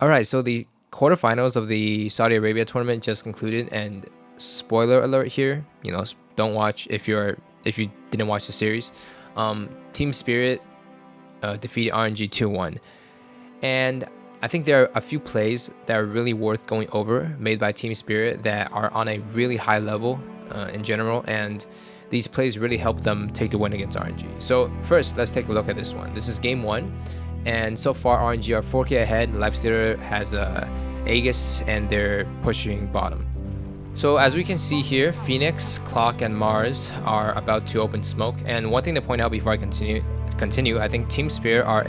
All right, so the quarterfinals of the Saudi Arabia tournament just concluded, and spoiler alert here, don't watch if you didn't watch the series. Team Spirit defeated RNG 2-1, and I think there are a few plays that are really worth going over made by Team Spirit that are on a really high level in general, and these plays really help them take the win against RNG. So first, let's take a look at this one. This is game 1. And so far, RNG are 4K ahead. Lifestealer has Aegis, and they're pushing bottom. So as we can see here, Phoenix, Clock, and Mars are about to open smoke. And one thing to point out before I continue, I think Team Spirit are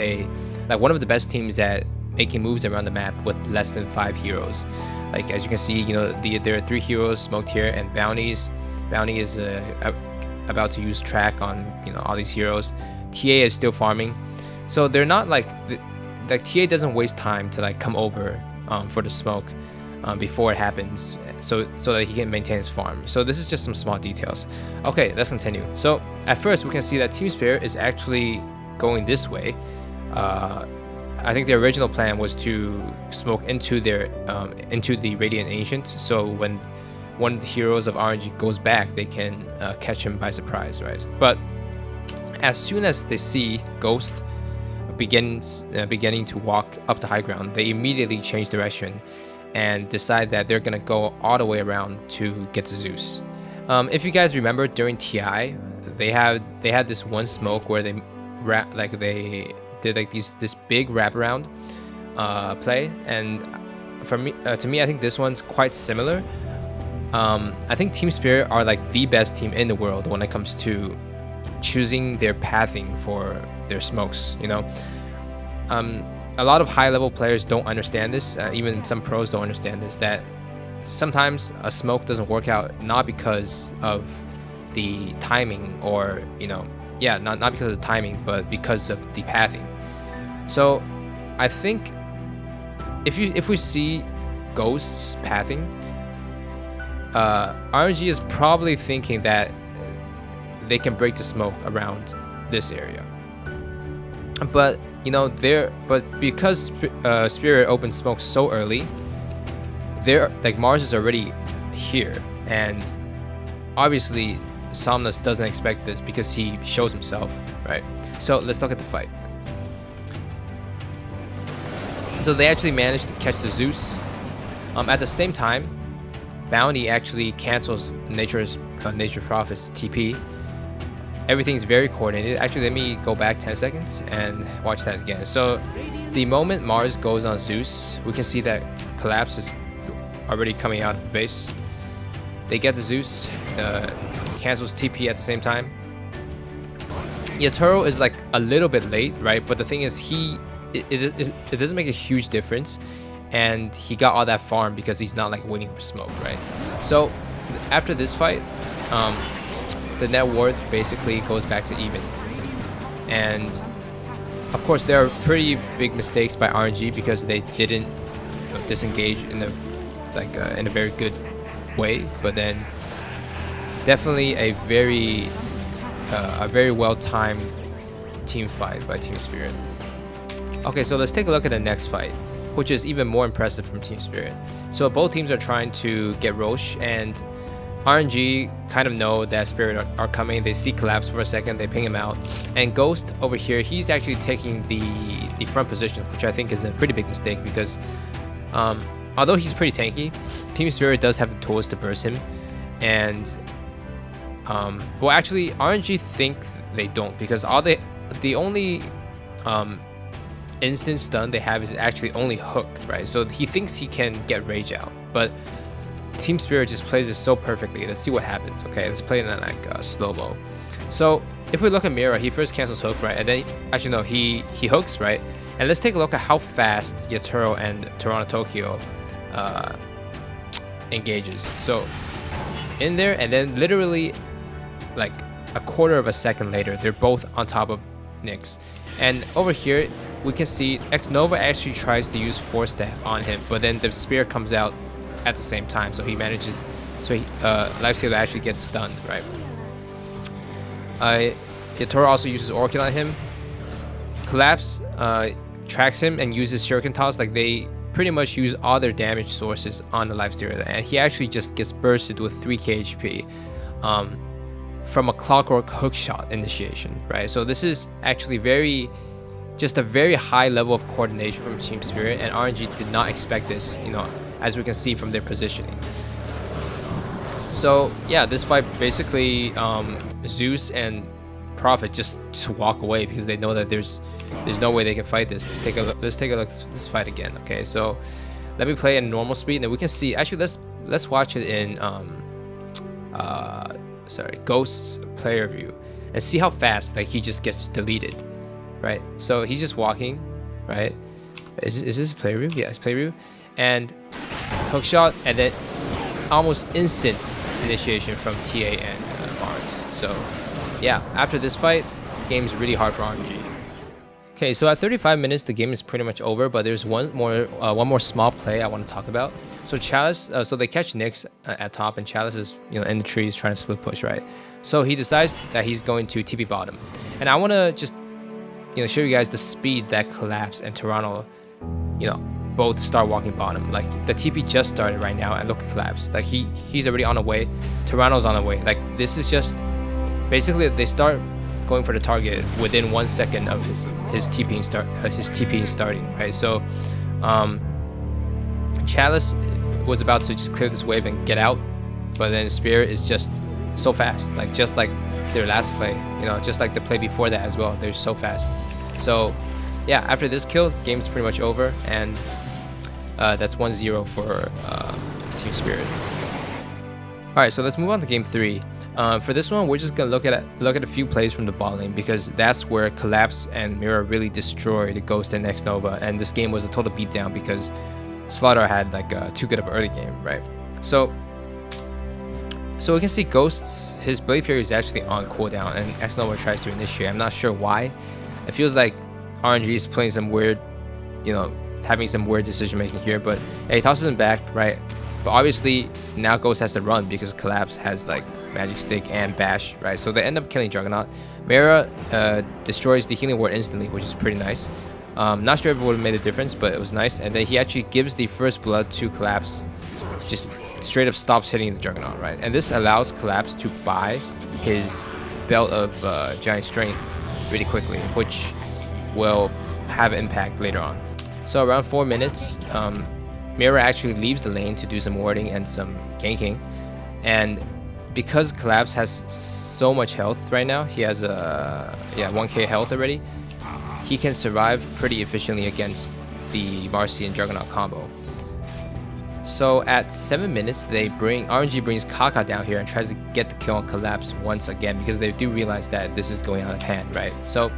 one of the best teams at making moves around the map with less than 5 heroes. Like as you can see, there are 3 heroes smoked here, and Bounty is about to use track on all these heroes. TA is still farming. So they're not like TA doesn't waste time to come over for the smoke before it happens, so that he can maintain his farm. So this is just some small details. Okay, let's continue. So at first we can see that Team Spirit is actually going this way. I think the original plan was to smoke into the Radiant Ancient, so when one of the heroes of RNG goes back, they can catch him by surprise, right? But as soon as they see Ghost beginning to walk up the high ground, they immediately change direction and decide that they're gonna go all the way around to get to Zeus. If you guys remember, during TI, they had this one smoke where they did this big wraparound play, and to me, I think this one's quite similar. I think Team Spirit are the best team in the world when it comes to choosing their pathing for their smokes. A lot of high-level players don't understand this. Even some pros don't understand this, that sometimes a smoke doesn't work out not because of the timing, or not because of the timing, but because of the pathing. So I think if we see Ghost's pathing, RNG is probably thinking that they can break the smoke around this area. But because Spirit opened smoke so early, Mars is already here, and obviously Somnus doesn't expect this because he shows himself, right? So let's look at the fight. So they actually managed to catch the Zeus. At the same time, Bounty actually cancels Nature Prophet's TP. Everything's very coordinated. Actually, let me go back 10 seconds and watch that again. So the moment Mars goes on Zeus, we can see that Collapse is already coming out of the base. They get the Zeus, cancels TP at the same time. Yatoro is a little bit late, right? But the thing is, it doesn't make a huge difference, and he got all that farm because he's not waiting for smoke, right? So after this fight, the net worth basically goes back to even, and of course there are pretty big mistakes by RNG because they didn't disengage in a very good way. But then definitely a very well-timed team fight by Team Spirit. Okay, so let's take a look at the next fight, which is even more impressive from Team Spirit. So both teams are trying to get Roche, and RNG kind of know that Spirit are coming. They see Collapse for a second, they ping him out. And Ghost over here, he's actually taking the front position, which I think is a pretty big mistake because although he's pretty tanky, Team Spirit does have the tools to burst him. And well, actually RNG think they don't, because the only instant stun they have is actually only hook, right? So he thinks he can get Rage out, but Team Spirit just plays it so perfectly. Let's see what happens. Okay, let's play it in slow-mo. So if we look at Mira, he first cancels hook, right? And then actually no, he hooks, right? And let's take a look at how fast Yatoro and Toronto Tokyo engages. So in there, and then literally a quarter of a second later, they're both on top of Nyx. And over here we can see X Nova actually tries to use Force Staff on him, but then the spear comes out at the same time, so he manages, Lifestealer actually gets stunned, right? Yatoro also uses Orchid on him. Collapse tracks him and uses Shuriken Toss. They pretty much use all their damage sources on the lifestealer, and he actually just gets bursted with 3k HP from a clockwork hook shot initiation, right? So this is actually just a very high level of coordination from Team Spirit, and RNG did not expect this, you know, as we can see from their positioning. So yeah, this fight basically Zeus and Prophet just walk away because they know that there's no way they can fight this. Let's take a look at this fight again. Okay, so let me play in normal speed, and then we can see. Actually, let's watch it in Ghost's player view and see how fast like he just gets deleted, right? So he's just walking, right? Is this player view? Yeah, it's player view, and hook shot, and then almost instant initiation from TA and Barnes. So yeah, after this fight, the game's really hard for RNG. Okay, so at 35 minutes, the game is pretty much over, but there's one more small play I want to talk about. So Chalice, so they catch Nyx at top, and Chalice is, you know, in the trees trying to split push, right? So he decides that he's going to TP bottom, and I want to just, you know, show you guys the speed that Collapse and Toronto, you know, both start walking bottom. Like the TP just started right now, and look at Collapse. Like he's already on the way. Toronto's on the way. Like this is just basically they start going for the target within 1 second of his TPing starting, right? So Chalice was about to just clear this wave and get out, but then Spirit is just so fast, like just like their last play, you know, just like the play before that as well. They're so fast. So yeah, after this kill, game's pretty much over, and that's 1-0 for Team Spirit. All right, so let's move on to game 3. For this one, we're just gonna look at a few plays from the bot lane, because that's where Collapse and Mira really destroyed Ghost and X Nova, and this game was a total beatdown because Slaughter had like too good of an early game, right? So we can see Ghost's his Blade Fury is actually on cooldown, and X Nova tries to initiate. I'm not sure why. It feels like RNG is playing some weird, you know, having some weird decision making here, but he tosses him back, right? But obviously now Ghost has to run because Collapse has like Magic Stick and Bash, right? So they end up killing Juggernaut. Mira destroys the healing ward instantly, which is pretty nice. Not sure if it would have made a difference, but it was nice. And then he actually gives the first blood to Collapse, just straight up stops hitting the Juggernaut, right? And this allows Collapse to buy his Belt of Giant Strength really quickly, which will have impact later on. So around 4 minutes, Mira actually leaves the lane to do some warding and some ganking, and because Collapse has so much health right now, he has 1k health already, he can survive pretty efficiently against the Marcy and Juggernaut combo. So at 7 minutes, RNG brings Kaka down here and tries to get the kill on Collapse once again, because they do realize that this is going out of hand, right? So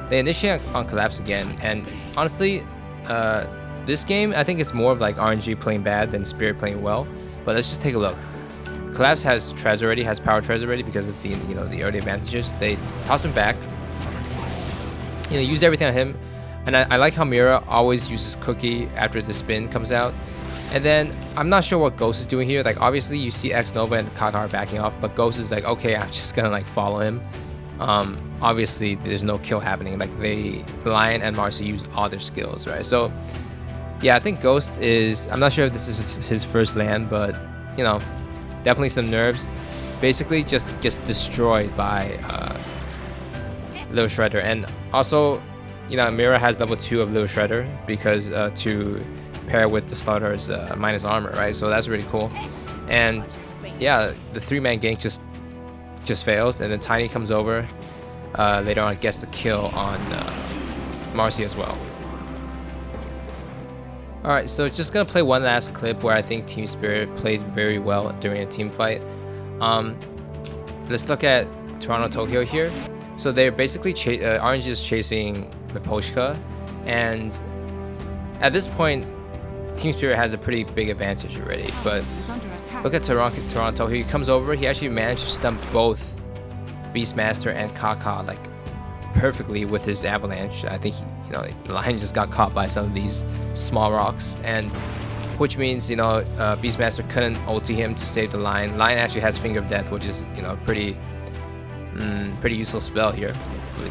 they initiate on Collapse again, and honestly, this game, I think it's more of like RNG playing bad than Spirit playing well. But let's just take a look. Collapse has Trez already, has Power Trez already because of the, you know, the early advantages. They toss him back, you know, use everything on him. And I like how Mira always uses Cookie after the spin comes out. And then I'm not sure what Ghost is doing here. Like obviously you see X Nova and Kaka are backing off, but Ghost is like, okay, I'm just gonna like follow him. Obviously there's no kill happening. Like Lion and Marcy used all their skills, right? So yeah, I think Ghost is, I'm not sure if this is his first land, but you know, definitely some nerves. Basically just gets destroyed by Little Shredder. And also, you know, Mira has level 2 of Little Shredder because to pair with the Slaughter's minus armor, right? So that's really cool. And yeah, the 3-man gank just fails, and then Tiny comes over later on, gets the kill on Marcy as well. Alright, so just gonna play one last clip where I think Team Spirit played very well during a team fight. Let's look at Toronto Tokyo here. So they're basically RNG is chasing Miposhka, and at this point Team Spirit has a pretty big advantage already. But look at Toronto. He comes over, he actually managed to stump both Beastmaster and Kaka like perfectly with his avalanche. I think you know, the Lion just got caught by some of these small rocks, and which means, you know, Beastmaster couldn't ulti him to save the Lion. Lion actually has Finger of Death, which is, you know, pretty useful spell here,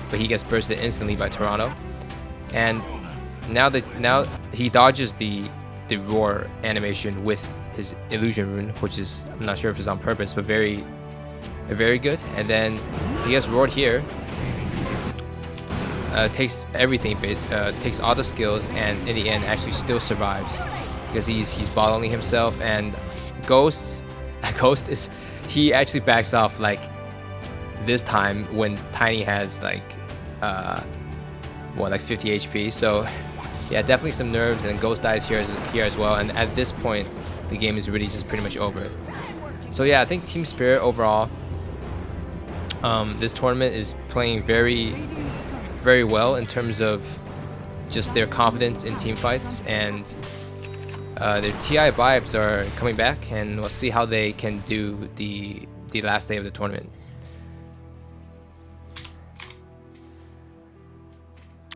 but he gets bursted instantly by Toronto. And now he dodges the the roar animation with his illusion rune, which is, I'm not sure if it's on purpose, but very good. And then he gets roared here. Takes everything, takes all the skills, and in the end actually still survives because he's bottling himself. And Ghost is, he actually backs off like this time when Tiny has like like 50 HP. So yeah, definitely some nerves, and Ghost dies here as well. And at this point, the game is really just pretty much over. So yeah, I think Team Spirit overall, this tournament is playing very well in terms of just their confidence in team fights, and their TI vibes are coming back, and we'll see how they can do the last day of the tournament.